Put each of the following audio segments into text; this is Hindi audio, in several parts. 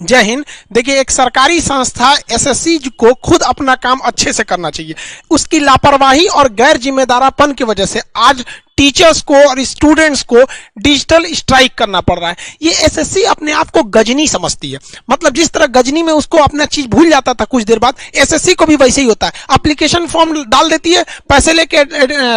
जय हिंद। देखिए, एक सरकारी संस्था एसएससी को खुद अपना काम अच्छे से करना चाहिए। उसकी लापरवाही और गैर जिम्मेदारापन की वजह से आज टीचर्स को और स्टूडेंट्स को डिजिटल स्ट्राइक करना पड़ रहा है। ये एसएससी अपने आप को गजनी समझती है। मतलब जिस तरह गजनी में उसको अपना चीज भूल जाता था कुछ देर बाद, एसएससी को भी वैसे ही होता है। एप्लीकेशन फॉर्म डाल देती है, पैसे लेके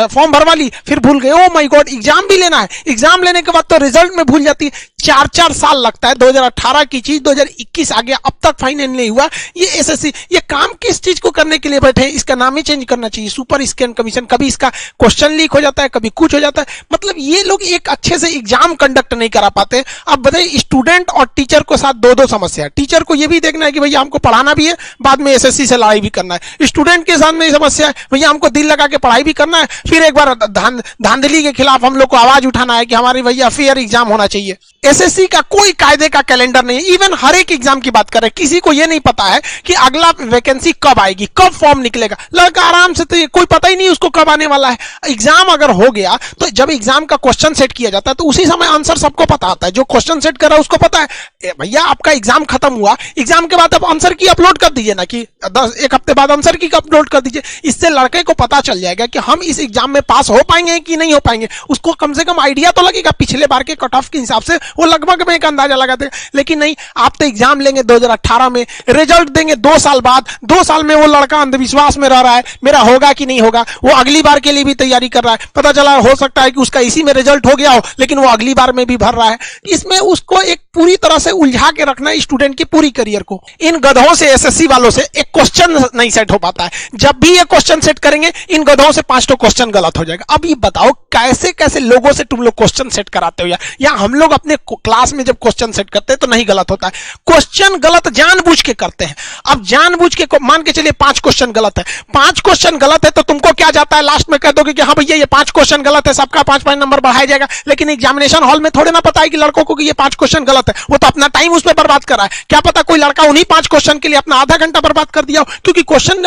फॉर्म भरवा ली, फिर भूल गए। ओ माय गॉड, एग्जाम भी लेना है। एग्जाम लेने के बाद तो रिजल्ट में भूल जाती है। 4-4 साल लगता है। 2018 की चीज 2021 आ गया, अब तक फाइनल नहीं हुआ। ये एसएससी ये काम किस चीज को करने के लिए बैठे हैं? इसका नाम ही चेंज करना चाहिए, सुपर स्कैन कमीशन। कभी इसका क्वेश्चन लीक हो जाता है, कभी कुछ हो जाता है। मतलब ये लोग एक अच्छे से एग्जाम कंडक्ट नहीं करा पाते। अब बताइए, स्टूडेंट और टीचर को साथ दो समस्या है। टीचर को ये भी देखना है कि भैया हमको पढ़ाना भी है, बाद में एसएससी से लड़ाई भी करना है। स्टूडेंट के साथ में समस्या है, भैया हमको दिल लगा के पढ़ाई भी करना है, फिर एक बार धांधली के खिलाफ हम लोग को आवाज उठाना है कि हमारी भैया फेयर एग्जाम होना चाहिए। एसएससी का कोई कायदे का कैलेंडर नहीं है। इवन हर एक एग्जाम की बात करें, किसी को यह नहीं पता है कि अगला वैकेंसी कब आएगी, कब फॉर्म निकलेगा। लड़का आराम से, तो कोई पता ही नहीं उसको कब आने वाला है। एग्जाम अगर हो गया तो जब एग्जाम का क्वेश्चन सेट किया जाता है तो उसी समय आंसर सबको पता आता है। जो क्वेश्चन सेट कर रहा है उसको पता है भैया आपका एग्जाम खत्म हुआ, एग्जाम के बाद आप आंसर की अपलोड कर दीजिए ना, कि 1 हफ्ते बाद आंसर की अपलोड कर दीजिए। इससे लड़के को पता चल जाएगा कि हम इस एग्जाम में पास हो पाएंगे कि नहीं हो पाएंगे। उसको कम से कम आइडिया तो लगेगा। पिछले बार के कट ऑफ के हिसाब से वो लगभग में एक अंदाजा लगाते हैं। लेकिन नहीं, आप तो एग्जाम लेंगे 2018 में, रिजल्ट देंगे 2 साल बाद। 2 साल में वो लड़का अंधविश्वास में रह रहा है, मेरा होगा कि नहीं होगा। वो अगली बार के लिए भी तैयारी कर रहा है। पता चला हो सकता है कि उसका इसी में रिजल्ट हो गया हो, लेकिन वो अगली बार में भी भर रहा है। इसमें उसको एक पूरी तरह से उलझा के रखना है स्टूडेंट की पूरी करियर को। इन गधों से, एसएससी वालों से एक क्वेश्चन नहीं सेट हो पाता है। जब भी ये क्वेश्चन सेट करेंगे, इन गधों से 5 क्वेश्चन गलत हो जाएगा। अब ये बताओ कैसे कैसे लोगों से तुम लोग क्वेश्चन सेट कराते हो? या हम लोग अपने क्लास में जब क्वेश्चन सेट करते हैं तो नहीं गलत होता है। क्वेश्चन गलत जानबूझ के करते हैं। अब जानबूझ के मान के चलिए 5 क्वेश्चन गलत है। 5 क्वेश्चन गलत है तो तुमको क्या जाता है, लास्ट में कह दोगे कि हाँ भैया ये 5 क्वेश्चन गलत है, सबका 5-5 नंबर बढ़ाया जाएगा। लेकिन एग्जामिनेशन हॉल में थोड़े ना पता है कि लड़कों को कि ये 5 क्वेश्चन गलत है। वो तो अपना टाइम उस पर बर्बाद कर रहा है। क्या पता कोई लड़का उन्हीं 5 क्वेश्चन के लिए अपना आधा घंटा बर्बाद कर दिया हो, क्योंकि क्वेश्चन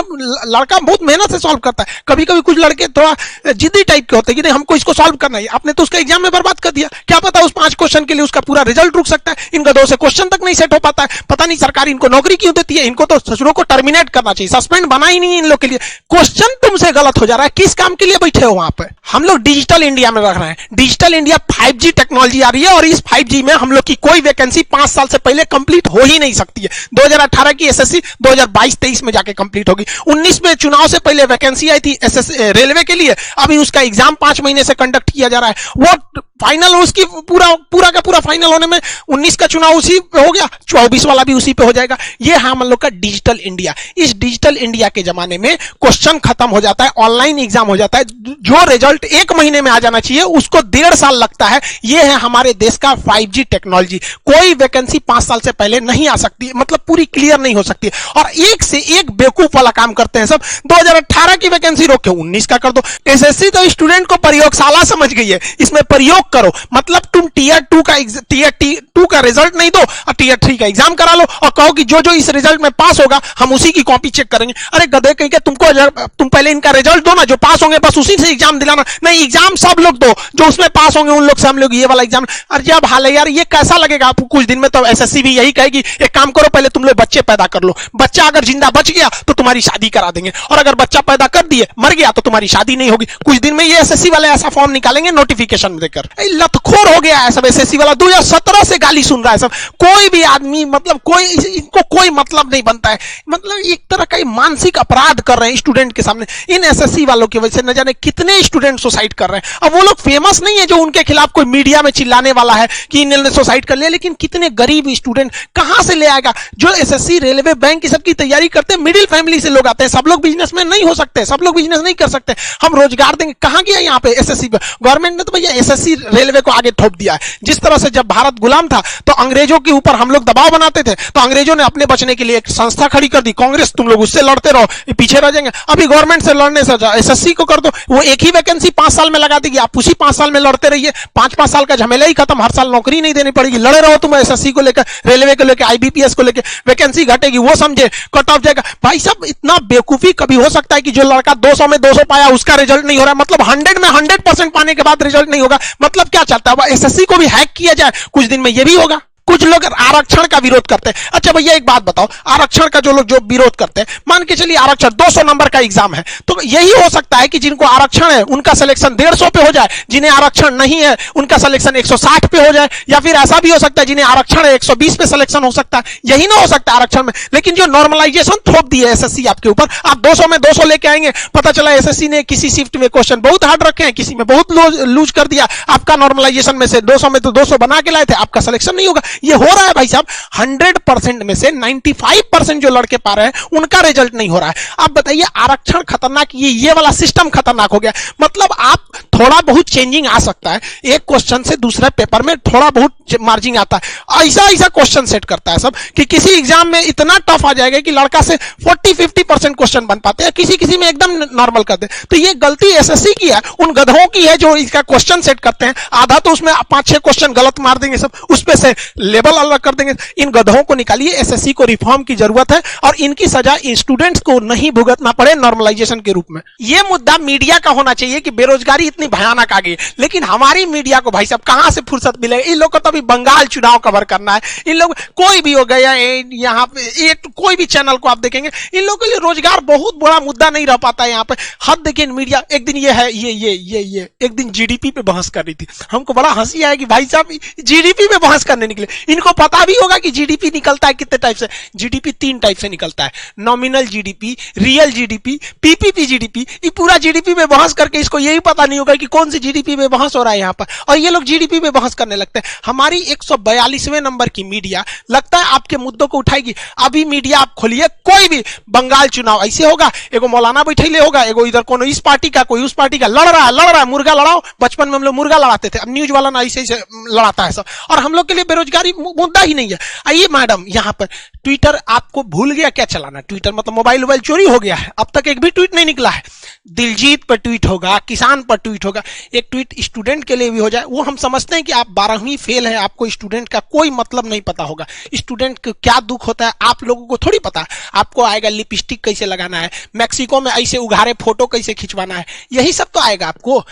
लड़का बहुत मेहनत से सॉल्व करता है। कभी कभी कुछ लड़के थोड़ा जिद्दी टाइप के होते हैं कि नहीं हमको इसको सॉल्व करना है, आपने तो उसका एग्जाम में बर्बाद कर दिया। क्या पता उस 5 क्वेश्चन के लिए उसका पूरा रिजल्ट रुक सकता है। इन गधों से क्वेश्चन तक नहीं सेट हो पाता है। पता नहीं सरकार इनको नौकरी क्यों देती है। इनको तो ससुरों को टर्मिनेट करना चाहिए, सस्पेंड बना ही नहीं इन लोग के लिए। क्वेश्चन तुमसे गलत हो जा रहा है, किस काम के लिए बैठे हो वहां पे? हम लोग डिजिटल इंडिया में रख रहे हैं। डिजिटल इंडिया 5G टेक्नोलॉजी आ रही है और इस 5G में हम लोग की कोई वैकेंसी 5 साल से पहले कंप्लीट हो ही नहीं सकती है। 2018 की एसएससी 2022-23 में जाके कंप्लीट होगी। 19 में चुनाव से पहले वैकेंसी आई थी रेलवे के लिए, अभी उसका एग्जाम 5 महीने से कंडक्ट किया जा रहा है। वो फाइनल उसकी पूरा का पूरा फाइनल होने में 19 का चुनाव उसी पे हो गया, 24 वाला भी उसी पे हो जाएगा। ये है हम लोग का डिजिटल इंडिया। इस डिजिटल इंडिया के जमाने में क्वेश्चन खत्म हो जाता है, ऑनलाइन एग्जाम हो जाता है। जो रिजल्ट 1 महीने में आ जाना चाहिए उसको 1.5 साल लगता है। ये है हमारे देश का 5G टेक्नोलॉजी। कोई वैकेंसी 5 साल से पहले नहीं आ सकती, मतलब पूरी क्लियर नहीं हो सकती। और एक से एक बेवकूफ वाला काम करते हैं सब। 2018 की वैकेंसी रोक के 19 का कर दो। एसएससी तो स्टूडेंट को प्रयोगशाला समझ गई है, इसमें प्रयोग करो। मतलब तुम टीयर 2 का रिजल्ट नहीं दो और टीयर 3 का एग्जाम करा लो और कहो कि जो इस रिजल्ट में पास होगा हम उसी की कॉपी चेक करेंगे। अरे गधे कहीं के, तुम पहले इनका रिजल्ट दो ना, जो पास होंगे बस उसी से एग्जाम दिलाना। नहीं, एग्जाम सब लोग दो, जो उसमें पास होंगे उन लोग से हम लोग ये वाला एग्जाम। अरे जब हाल है यार, ये कैसा लगेगा आपको? कुछ दिन में तो एसएससी भी यही कहेगी, एक काम करो पहले तुम लोग बच्चे पैदा कर लो। बच्चा अगर जिंदा बच गया तो तुम्हारी शादी करा देंगे, और अगर बच्चा पैदा कर दिए मर गया तो तुम्हारी शादी नहीं होगी। कुछ दिन में ये एसएससी वाले ऐसा फॉर्म निकालेंगे नोटिफिकेशन देकर। लतखोर हो गया है सब एसएससी वाला। 2017 से गाली सुन रहा है सब। कोई भी आदमी, मतलब इनको कोई मतलब नहीं बनता है। मतलब एक तरह का मानसिक अपराध कर रहे हैं स्टूडेंट के सामने। इन एसएससी वालों की वजह से न जाने कितने स्टूडेंट सुसाइड कर रहे हैं। अब वो लोग फेमस नहीं है जो उनके खिलाफ कोई मीडिया में चिल्लाने वाला है कि इन्होंने सुसाइड कर लिया, लेकिन कितने गरीब स्टूडेंट कहां से ले आएगा? जो एसएससी, रेलवे, बैंक की सबकी तैयारी करते हैं, मिडिल फैमिली से लोग आते हैं। सब लोग बिजनेसमैन नहीं हो सकते, सब लोग बिजनेस नहीं कर सकते। हम रोजगार देंगे कहां गया यहाँ पे एसएससी? गवर्नमेंट ने तो भैया एसएससी रेलवे को आगे थोप दिया है। जिस तरह से जब भारत गुलाम था तो अंग्रेजों के ऊपर हम लोग दबाव बनाते थे, तो अंग्रेजों ने अपने बचने के लिए एक संस्था खड़ी कर दी, कांग्रेस। तुम लोग उससे लड़ते रहो, पीछे रह जाएंगे। अभी गवर्नमेंट से लड़ने से एसएससी को कर दो, वो एक ही वैकेंसी 5 साल में लगा देगी। आप उसी 5 साल में लड़ते रहिए, 5-5 साल का झमेला ही खत्म। हर साल नौकरी नहीं देनी पड़ेगी, लड़े रहो तुम एसएससी को लेकर, रेलवे को लेकर, आईबीपीएस को लेकर। वैकेंसी घटेगी, वो समझे, कट ऑफ जाएगा। भाई साहब, इतना बेवकूफी कभी हो सकता है कि जो लड़का 200 में 200 पाया उसका रिजल्ट नहीं हो रहा, मतलब 100 में 100% पाने के बाद रिजल्ट नहीं होगा? मतलब क्या चाहता है? एसएससी को भी हैक किया जाए, कुछ दिन में ये भी होगा। कुछ लोग आरक्षण का विरोध करते हैं। अच्छा भैया एक बात बताओ, आरक्षण का जो लोग जो विरोध करते हैं, मान के चलिए आरक्षण 200 नंबर का एग्जाम है, तो यही हो सकता है कि जिनको आरक्षण है उनका सिलेक्शन 150 पे हो जाए, जिन्हें आरक्षण नहीं है उनका सिलेक्शन 160 पे हो जाए, या फिर ऐसा भी हो सकता है जिन्हें आरक्षण है 120 पे सिलेक्शन हो सकता है। यही ना हो सकता है आरक्षण में। लेकिन जो नॉर्मलाइजेशन थोप दी है एसएससी आपके ऊपर, आप 200 में 200 लेके आएंगे, पता चला एसएससी ने किसी शिफ्ट में क्वेश्चन बहुत हार्ड रखे हैं, किसी में बहुत लूज कर दिया, आपका नॉर्मलाइजेशन में से 200 में तो 200 बना के लाए थे, आपका सिलेक्शन नहीं होगा। ये हो रहा है भाई साहब, 100% में से 95% जो लड़के पा रहे हैं उनका रिजल्ट नहीं हो रहा है। आप बताइए आरक्षण खतरनाक, ये वाला सिस्टम खतरनाक हो गया। मतलब आप थोड़ा बहुत चेंजिंग आ सकता है, एक क्वेश्चन से दूसरे पेपर में थोड़ा बहुत मार्जिन आता है, ऐसा क्वेश्चन सेट करता है सब कि किसी एग्जाम में इतना टफ आ जाएगा कि लड़का से 40-50% क्वेश्चन बन पाते हैं, किसी में एकदम नॉर्मल कर दे। तो ये गलती एसएससी की है, उन गधों की है जो इसका क्वेश्चन सेट करते हैं। आधा तो उसमें 5-6 क्वेश्चन गलत मार देंगे सब, उस पे से लेवल अलग कर देंगे। इन गधों को निकालिए, एसएससी को रिफॉर्म की जरूरत है और इनकी सजा स्टूडेंट्स को नहीं भुगतना पड़े नॉर्मलाइजेशन के रूप में। ये मुद्दा मीडिया का होना चाहिए कि बेरोजगारी इतनी भयानक आ गई, लेकिन हमारी मीडिया को भाई साहब कहां से फुर्सत मिलेगी? इन लोग को तो अभी बंगाल चुनाव कवर करना है। इन लोग कोई भी हो गया यहाँ पे कोई भी चैनल को आप देखेंगे, इन लोगों के लिए रोजगार बहुत बड़ा मुद्दा नहीं रह पाता है यहाँ पे। हद देखिए मीडिया, एक दिन ये है ये एक दिन जीडीपी पे बहस कर रही थी, हमको बड़ा हंसी आया कि भाई साहब जीडीपी पे बहस करने निकले। इनको पता भी होगा कि जीडीपी निकलता है कितने टाइप से। जीडीपी 3 टाइप से निकलता है, nominal GDP, real GDP, PPP GDP. ये पूरा जीडीपी में बहस करके इसको यही पता नहीं होगा कि कौन सी जीडीपी में बहस हो रहा है यहाँ पर, और ये लोग जीडीपी में बहस करने लगते हैं। हमारी 142वें नंबर की मीडिया लगता है आपके मुद्दों को उठाएगी। अभी मीडिया आप खोलिए, कोई भी बंगाल चुनाव ऐसे होगा, एगो मौलाना बैठे होगा, एगो इधर कोनो इस पार्टी का कोई उस पार्टी का लड़ रहा है, मुर्गा लड़ाओ। बचपन में हम लोग मुर्गा लड़ाते थे, अब न्यूज वाला ना ऐसे लड़ाता है सब। और हम लोग के लिए बेरोजगारी मुद्दा ही नहीं है। आइए मैडम यहाँ पर ट्विटर आपको भूल गया क्या चलाना? ट्विटर मतलब मोबाइल चोरी हो गया है, अब तक एक भी ट्वीट नहीं निकला है। दिलजीत पर ट्वीट होगा, किसान पर ट्वीट होगा, एक ट्वीट स्टूडेंट के लिए भी हो जाए। वो हम समझते हैं कि आप 12वीं फेल है, आपको स्टूडेंट का कोई मतलब नहीं पता होगा। स्टूडेंट को क्या दुख होता है आप लोगों को थोड़ी पता है। आपको आएगा लिपस्टिक कैसे लगाना है, मैक्सिको में ऐसे उघारे फोटो कैसे खिंचवाना है, यही सब तो आएगा आपको।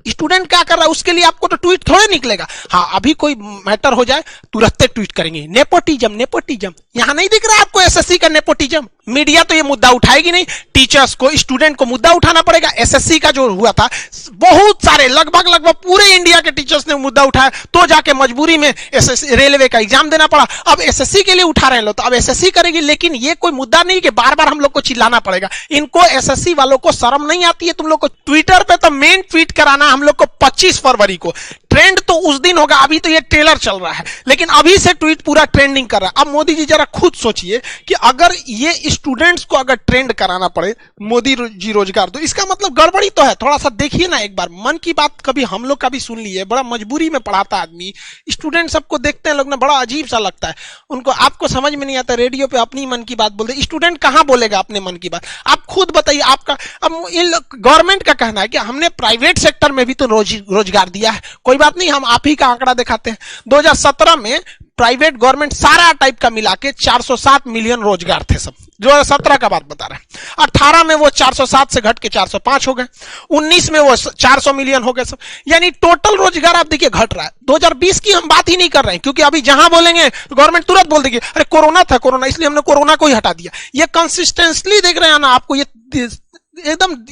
स्टूडेंट क्या कर रहा है उसके लिए आपको तो ट्वीट थोड़े निकलेगा। हाँ, अभी कोई मैटर हो जाए तुरंत ट्वीट करेंगे, नेपोटिज्म। यहां नहीं दिख रहा है आपको एसएससी का नेपोटिज्म? मीडिया तो ये मुद्दा उठाएगी नहीं, टीचर्स को, स्टूडेंट को मुद्दा उठाना पड़ेगा। एसएससी का जो हुआ था, बहुत सारे लगभग पूरे इंडिया के टीचर्स ने मुद्दा उठाया, तो जाके मजबूरी में एसएससी रेलवे का एग्जाम देना पड़ा। अब एसएससी के लिए उठा रहे हैं लोग, तो अब एसएससी करेगी। लेकिन ये कोई मुद्दा नहीं कि बार बार हम लोग को चिल्लाना पड़ेगा। इनको एसएससी वालों को शर्म नहीं आती है तुम लोग को? ट्विटर पे तो मेन ट्वीट कराना हम लोग को 25 फरवरी को, ट्रेंड तो उस दिन होगा। अभी तो ये ट्रेलर चल रहा है, लेकिन अभी से ट्वीट पूरा ट्रेंडिंग कर रहा है। अब मोदी जी जरा खुद सोचिए कि अगर ये स्टूडेंट्स को अगर ट्रेंड कराना पड़े मोदी जी रोजगार, तो इसका मतलब गड़बड़ी तो है। थोड़ा सा देखिए ना एक बार, मन की बात कभी हम लोग का भी सुन लिए, बड़ा मजबूरी में पढ़ाता आदमी। स्टूडेंट सबको देखते हैं लोग ना, बड़ा अजीब सा लगता है उनको। आपको समझ में नहीं आता, रेडियो पे अपनी मन की बात बोलते, स्टूडेंट कहां बोलेगा अपने मन की बात? आप खुद बताइए। आपका अब गवर्नमेंट का कहना है कि हमने प्राइवेट सेक्टर में भी तो रोजगार दिया है। कोई बात नहीं, हम आप ही का आंकड़ा दिखाते हैं। 2017 में प्राइवेट गवर्नमेंट सारा टाइप का मिला के 407 मिलियन रोजगार थे सब। 2017 का बात बता रहे हैं। 18 में वो 407 से घट के 405 हो गए, 19 में वो 400 मिलियन हो गए सब। यानी टोटल रोजगार आप देखिए घट रहा है। 2020 की हम बात ही नहीं कर रहे हैं, क्योंकि अभी जहां बोलेंगे गवर्नमेंट तुरंत बोल देगी अरे कोरोना था, कोरोना, इसलिए हमने कोरोना को ही हटा दिया। ये कंसिस्टेंटली देख रहे हैं ना आपको, ये एकदम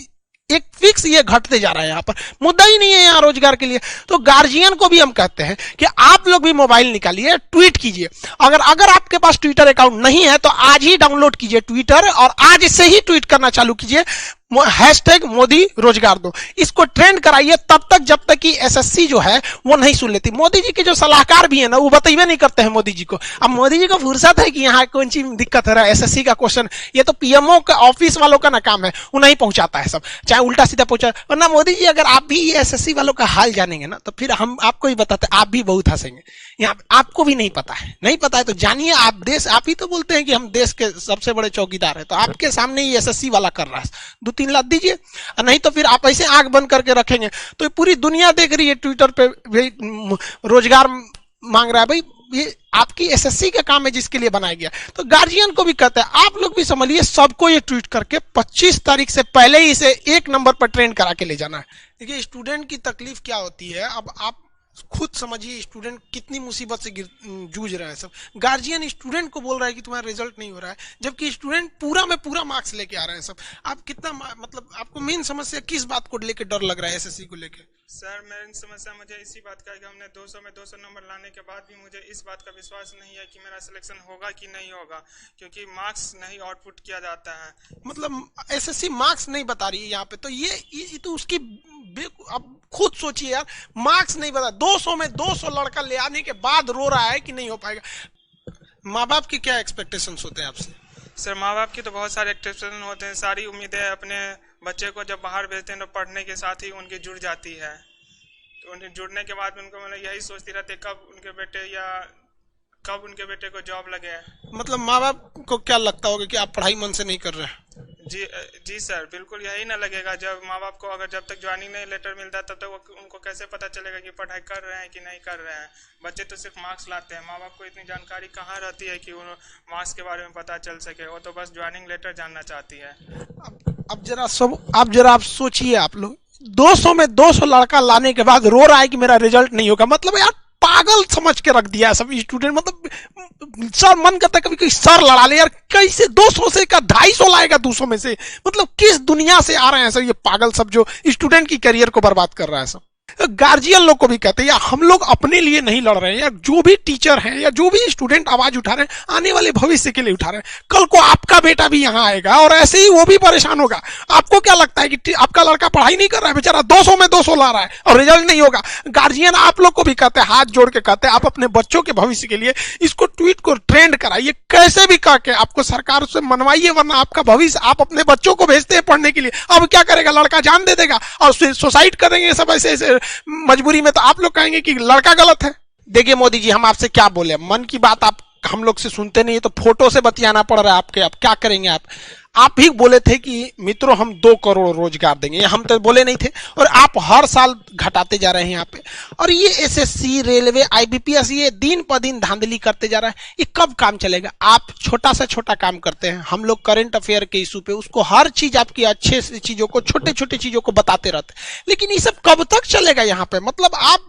एक फिक्स ये घटते जा रहा है। यहाँ पर मुद्दा ही नहीं है यहाँ रोजगार के लिए। तो गार्जियन को भी हम कहते हैं कि आप लोग भी मोबाइल निकालिए, ट्वीट कीजिए। अगर आपके पास ट्विटर अकाउंट नहीं है तो आज ही डाउनलोड कीजिए ट्विटर, और आज से ही ट्वीट करना चालू कीजिए, हैशटैग मोदी रोजगार दो। इसको ट्रेंड कराइए तब तक जब तक कि एसएससी जो है वो नहीं सुन लेती। मोदी जी के जो सलाहकार भी है ना, वो बताइए नहीं करते हैं मोदी जी को। अब मोदी जी को फुर्सत है कि यहाँ कौन सी दिक्कत है रहा है, एसएससी का क्वेश्चन, ये तो पीएमओ का ऑफिस वालों का ना काम है, वो नहीं पहुंचाता है सब, चाहे उल्टा सीधा पहुंचा। वरना मोदी जी अगर आप भी एसएससी वालों का हाल जानेंगे ना, तो फिर हम आपको ही बताते, आप भी बहुत हंसेंगे। यहाँ आपको भी नहीं पता है तो जानिए। आप ही तो बोलते हैं कि हम देश के सबसे बड़े चौकीदार है, तो आपके सामने ही एसएससी वाला कर रहा है। 2-3 लाख दीजिए, नहीं तो फिर आप ऐसे आंख बंद करके रखेंगे तो पूरी दुनिया देख रही है ट्विटर पे रोजगार मांग रहा है। भाई ये आपकी एसएससी का काम है जिसके लिए बनाया गया। तो गार्जियन को भी कहते हैं आप लोग भी समझिए, सबको ये ट्वीट करके 25 तारीख से पहले ही इसे 1 नंबर पर ट्रेंड करा के ले जाना है। देखिए स्टूडेंट की तकलीफ क्या होती है। अब आप खुद समझिए स्टूडेंट कितनी मुसीबत से जूझ रहा है। सब गार्जियन स्टूडेंट को बोल रहा है कि तुम्हारा रिजल्ट नहीं हो रहा है, जबकि स्टूडेंट पूरा में पूरा मार्क्स लेके आ रहे हैं। सब आप कितना मतलब आपको मेन समस्या किस बात को लेके डर लग रहा है एसएससी को लेके? सर मेरी समस्या मुझे इसी बात का है कि हमने 200 में 200 नंबर लाने के बाद भी मुझे इस बात का विश्वास नहीं है कि मेरा सिलेक्शन होगा कि नहीं होगा, क्योंकि मार्क्स नहीं आउटपुट किया जाता है। मतलब एसएससी मार्क्स नहीं बता रही है यहाँ पे, तो ये तो उसकी अब खुद सोचिए यार, मार्क्स नहीं बता, 200 में 200 लड़का ले आने के बाद रो रहा है कि नहीं हो पाएगा। माँ बाप की क्या एक्सपेक्टेशंस होते हैं आपसे? सर माँ बाप की तो बहुत सारे एक्सपेक्टेशन होते हैं, सारी उम्मीदें अपने बच्चे को जब बाहर भेजते हैं तो पढ़ने के साथ ही उनकी जुड़ जाती है। तो उनके जुड़ने के बाद उनको मतलब यही सोचती रहती कब उनके बेटे को जॉब लगे। मतलब माँ बाप को क्या लगता होगा कि आप पढ़ाई मन से नहीं कर रहे हैं? जी सर, बिल्कुल यही ना लगेगा। जब माँ बाप को अगर जब तक ज्वाइनिंग नहीं लेटर मिलता तब तक उनको कैसे पता चलेगा कि पढ़ाई कर रहे हैं कि नहीं कर रहे हैं। बच्चे तो सिर्फ मार्क्स लाते हैं, माँ बाप को इतनी जानकारी कहाँ रहती है कि उन मार्क्स के बारे में पता चल सके। वो तो बस ज्वाइनिंग लेटर जानना चाहती है। अब जरा आप सोचिए, आप लोग 200 में 200 लड़का लाने के बाद रो रहा है कि मेरा रिजल्ट नहीं होगा। मतलब यार पागल समझ के रख दिया है सब स्टूडेंट। मतलब सर मन करता है कभी कोई सर लड़ा ले यार, कैसे 200 से का 250 लाएगा 200 में से? मतलब किस दुनिया से आ रहे हैं सर ये पागल सब जो स्टूडेंट की करियर को बर्बाद कर रहा है सब। गार्जियन लोग को भी कहते हैं यार हम लोग अपने लिए नहीं लड़ रहे हैं यार, जो भी टीचर हैं या जो भी स्टूडेंट आवाज उठा रहे हैं आने वाले भविष्य के लिए उठा रहे हैं। कल को आपका बेटा भी यहाँ आएगा और ऐसे ही वो भी परेशान होगा। आपको क्या लगता है कि आपका लड़का पढ़ाई नहीं कर रहा है, बेचारा 200 में 200 ला रहा है और रिजल्ट नहीं होगा? गार्जियन आप लोग को भी कहते हैं, हाथ जोड़ के कहते हैं आप अपने बच्चों के भविष्य के लिए इसको ट्वीट को ट्रेंड कराइए, कैसे भी करके आपको सरकार से मनवाइए, वरना आपका भविष्य आप अपने बच्चों को भेजते हैं पढ़ने के लिए। अब क्या करेगा, लड़का जान दे देगा और सुसाइड करेंगे सब ऐसे मजबूरी में। तो आप लोग कहेंगे कि लड़का गलत है। देखिए मोदी जी, हम आपसे क्या बोले, मन की बात आप हम लोग से सुनते नहीं, तो फोटो से बतियाना पड़ रहा है आपके। अब क्या करेंगे आप ही बोले थे कि मित्रों हम 2 करोड़ रोजगार देंगे, हम तो बोले नहीं थे, और आप हर साल घटाते जा रहे हैं यहाँ पे। और ये एसएससी, रेलवे, आईबीपीएस ये दिन पर दिन धांधली करते जा रहा है, ये कब काम चलेगा? आप छोटा से छोटा काम करते हैं, हम लोग करंट अफेयर के इशू पे उसको हर चीज आपकी अच्छे से चीजों को, छोटे छोटे चीजों को बताते रहते हैं, लेकिन ये सब कब तक चलेगा यहाँ पे? मतलब आप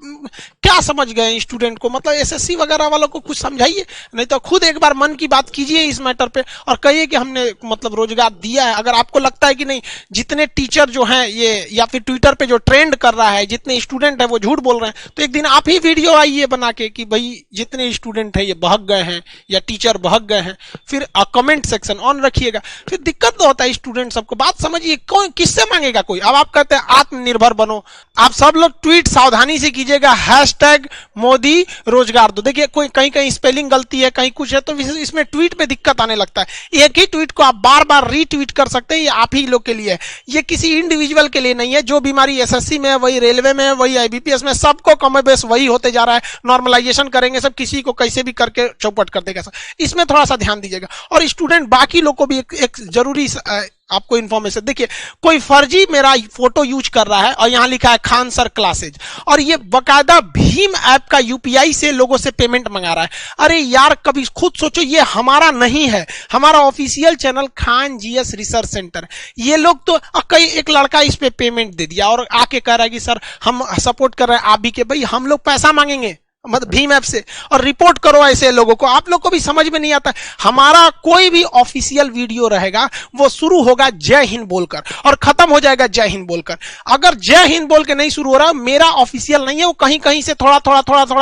क्या समझ गए स्टूडेंट को? मतलब एसएससी वगैरह वालों को कुछ समझाइए, नहीं तो खुद एक बार मन की बात कीजिए इस मैटर पे और कहिए कि हमने मतलब रोजगार दिया है। अगर आपको लगता है कि नहीं, जितने टीचर जो हैं ये या फिर ट्विटर पे जो ट्रेंड कर रहा है, जितने स्टूडेंट है वो झूठ बोल रहे हैं, तो एक दिन आप ही वीडियो आइए बना के कि भाई जितने स्टूडेंट है ये बहक गए हैं या टीचर बहक गए हैं, फिर कमेंट सेक्शन ऑन रखिएगा। फिर दिक्कत तो होता है स्टूडेंट सबको। बात समझिए, कौन किससे मांगेगा कोई? अब आप कहते हैं आत्मनिर्भर बनो, आप सब लोग ट्वीट सावधानी से कीजिएगा, #मोदी रोजगार दो। देखिए कोई कहीं स्पेलिंग गलती है, कहीं कुछ है, तो इसमें ट्वीट पे दिक्कत आने लगता है। एक ही ट्वीट को आप बार बार रीट्वीट कर सकते हैं, ये आप ही लोग के लिए है, ये किसी इंडिविजुअल के लिए नहीं है। जो बीमारी एसएससी में है, वही रेलवे में है, वही आईबीपीएस में, सबको कम बेस वही होते जा रहा है। नॉर्मलाइजेशन करेंगे सब, किसी को कैसे भी करके चौपट कर देगा सब। इसमें थोड़ा सा ध्यान दीजिएगा। और स्टूडेंट बाकी लोग को भी एक जरूरी आपको इन्फॉर्मेशन, देखिए कोई फर्जी मेरा फोटो यूज कर रहा है और यहां लिखा है खान सर क्लासेज, और ये बकायदा भीम ऐप का यूपीआई से लोगों से पेमेंट मंगा रहा है। अरे यार कभी खुद सोचो, ये हमारा नहीं है, हमारा official channel Khan GS research centre. ये लोग तो कई एक लड़का इस पे पेमेंट दे दिया और आके कह रहा है कि सर हम सपोर्ट कर रहे हैं आप भी के। भाई हम लोग पैसा मांगेंगे मतलब भीम ऐप से, और रिपोर्ट करो ऐसे लोगों को। आप लोग को भी समझ में नहीं आता, हमारा कोई भी ऑफिशियल वीडियो रहेगा वो शुरू होगा जय हिंद बोलकर और खत्म हो जाएगा जय हिंद बोलकर। अगर जय हिंद बोल के नहीं शुरू हो रहा, मेरा ऑफिशियल नहीं है, वो कहीं कहीं से थोड़ा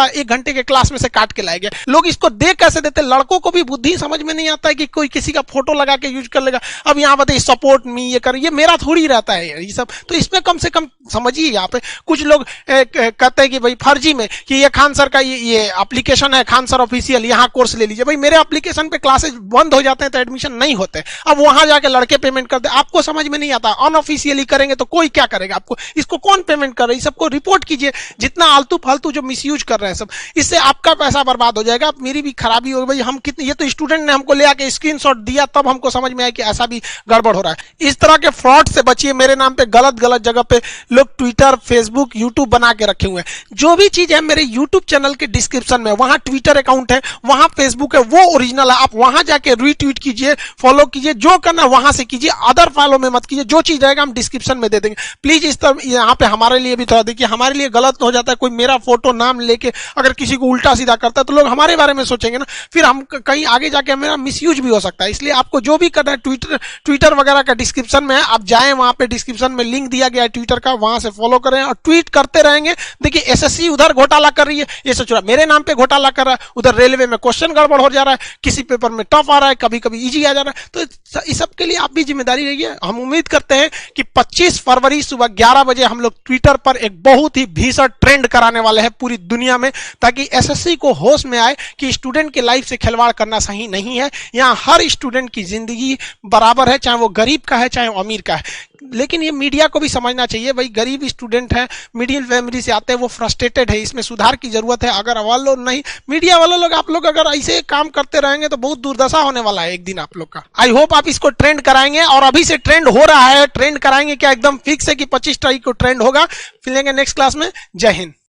1 घंटे के क्लास में से काट के लाए गए। लोग इसको देख कैसे देते? लड़कों को भी बुद्धि समझ में नहीं आता है कि कोई किसी का फोटो लगा के यूज कर लेगा। अब यहाँ बताइए सपोर्ट मी ये कर, ये मेरा थोड़ी रहता है ये सब। तो इसमें कम से कम समझिए। यहाँ पे कुछ लोग कहते हैं कि भाई फर्जी में कि ये खान सर का ये एप्लीकेशन है खान सर ऑफिशियल, यहाँ कोर्स ले लीजिए। भाई मेरे एप्लीकेशन पे क्लासेस बंद हो जाते हैं तो एडमिशन नहीं होते, अब वहां जाके लड़के पेमेंट करते। आपको समझ में नहीं आता, अनऑफिशियली करेंगे तो कोई क्या करेगा आपको? इसको कौन पेमेंट कर रहा है? सबको रिपोर्ट कीजिए, जितना आलतू फालतू जो मिसयूज कर रहे हैं सब, इससे आपका पैसा बर्बाद हो जाएगा, मेरी भी खराबी होगी। भाई हम कितने, ये तो स्टूडेंट ने हमको ले आके स्क्रीनशॉट दिया तब हमको समझ में आया कि ऐसा भी गड़बड़ हो रहा है। इस तरह के फ्रॉड से बचिए। मेरे नाम पे गलत जगह पे लोग ट्विटर, फेसबुक, यूट्यूब बना के रखे हुए हैं। जो भी चीज है मेरे यूट्यूब चैनल चैनल के डिस्क्रिप्शन में, वहां ट्विटर अकाउंट है, वहां फेसबुक है, वो ओरिजिनल है। आप वहां जाके रीट्वीट कीजिए, फॉलो कीजिए, जो करना है वहां से कीजिए, अदर फॉलो में मत कीजिए। जो चीज रहेगा हम डिस्क्रिप्शन में दे देंगे। प्लीज इस तरह यहाँ पे हमारे लिए भी थोड़ा देखिए, हमारे लिए गलत हो जाता है, कोई मेरा फोटो नाम लेके अगर किसी को उल्टा सीधा करता है तो लोग हमारे बारे में सोचेंगे ना, फिर हम कहीं आगे जाके मेरा मिसयूज भी हो सकता है। इसलिए आपको जो भी करना है ट्विटर वगैरह का डिस्क्रिप्शन में है, आप जाएं, वहां पे डिस्क्रिप्शन में लिंक दिया गया है ट्विटर का, वहां से फॉलो करें और ट्वीट करते रहेंगे। देखिए एसएससी उधर घोटाला कर रही है, ये सोच रहा मेरे नाम पे घोटाला कर रहा है, उधर रेलवे में क्वेश्चन गड़बड़ हो जा रहा है, किसी पेपर में टफ आ रहा है, कभी कभी इजी आ जा रहा है। तो इस सब के लिए आप भी जिम्मेदारी रहिए। हम उम्मीद करते हैं कि 25 फरवरी सुबह 11 बजे हम लोग ट्विटर पर एक बहुत ही भीषण ट्रेंड कराने वाले हैं पूरी दुनिया में, ताकि एसएससी को होश में आए कि स्टूडेंट के लाइफ से खिलवाड़ करना सही नहीं है। यहाँ हर स्टूडेंट की जिंदगी बराबर है, चाहे वो गरीब का है चाहे वो अमीर का है। लेकिन ये मीडिया को भी समझना चाहिए, भाई गरीब स्टूडेंट है, मिडिल फैमिली से आते हैं, वो फ्रस्ट्रेटेड है, इसमें सुधार की जरूरत है। अगर वालों नहीं, मीडिया वाले लोग, आप लोग अगर ऐसे काम करते रहेंगे तो बहुत दुर्दशा होने वाला है एक दिन आप लोग का। आई होप आप इसको ट्रेंड कराएंगे, और अभी से ट्रेंड हो रहा है। ट्रेंड कराएंगे क्या, एकदम फिक्स है कि 25 तारीख को ट्रेंड होगा। मिलेंगे नेक्स्ट क्लास में। जय हिंद।